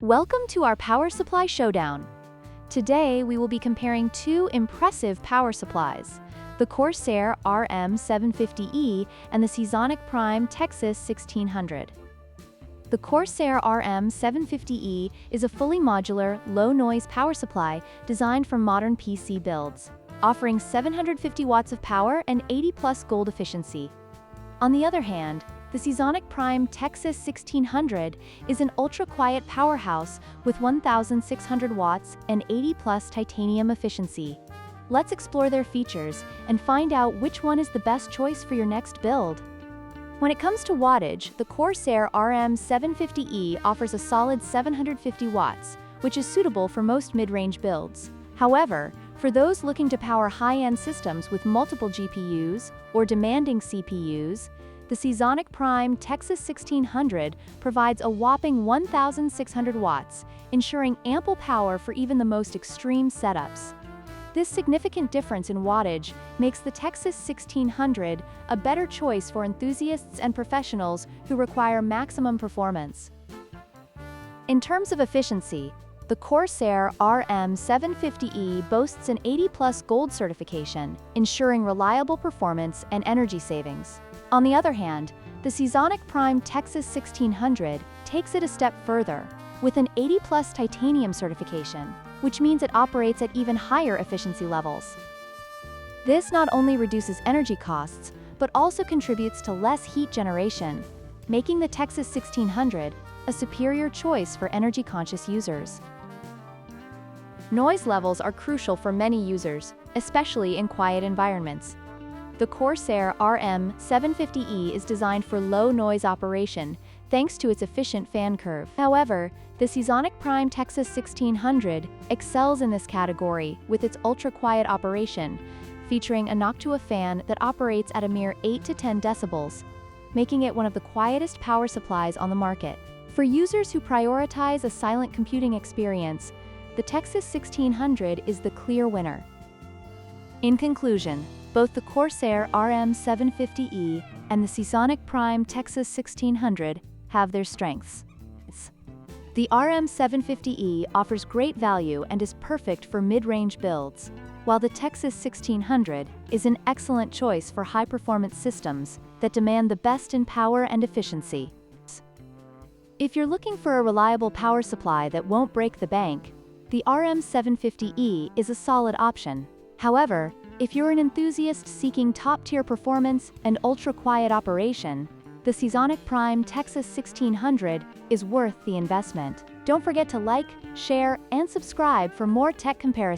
Welcome to our power supply showdown. Today we will be comparing two impressive power supplies, the Corsair RM750e and the Seasonic Prime TX-1600. The Corsair RM750e is a fully modular, low-noise power supply designed for modern PC builds, offering 750 watts of power and 80+ gold efficiency. On the other hand, the Seasonic Prime TX-1600 is an ultra-quiet powerhouse with 1,600 watts and 80+ titanium efficiency. Let's explore their features and find out which one is the best choice for your next build. When it comes to wattage, the Corsair RM750e offers a solid 750 watts, which is suitable for most mid-range builds. However, for those looking to power high-end systems with multiple GPUs or demanding CPUs, the Seasonic Prime TX-1600 provides a whopping 1,600 watts, ensuring ample power for even the most extreme setups. This significant difference in wattage makes the TX-1600 a better choice for enthusiasts and professionals who require maximum performance. In terms of efficiency, the Corsair RM750e boasts an 80+ gold certification, ensuring reliable performance and energy savings. On the other hand, the Seasonic Prime TX-1600 takes it a step further, with an 80+ titanium certification, which means it operates at even higher efficiency levels. This not only reduces energy costs, but also contributes to less heat generation, making the TX-1600 a superior choice for energy-conscious users. Noise levels are crucial for many users, especially in quiet environments. The Corsair RM750e is designed for low-noise operation, thanks to its efficient fan curve. However, the Seasonic Prime TX-1600 excels in this category with its ultra-quiet operation, featuring a Noctua fan that operates at a mere 8 to 10 decibels, making it one of the quietest power supplies on the market. For users who prioritize a silent computing experience, the TX-1600 is the clear winner. In conclusion, both the Corsair RM750e and the Seasonic Prime TX-1600 have their strengths. The RM750e offers great value and is perfect for mid-range builds, while the TX-1600 is an excellent choice for high-performance systems that demand the best in power and efficiency. If you're looking for a reliable power supply that won't break the bank, the RM750e is a solid option. However, if you're an enthusiast seeking top-tier performance and ultra-quiet operation, the Seasonic Prime TX-1600 is worth the investment. Don't forget to like, share, and subscribe for more tech comparisons.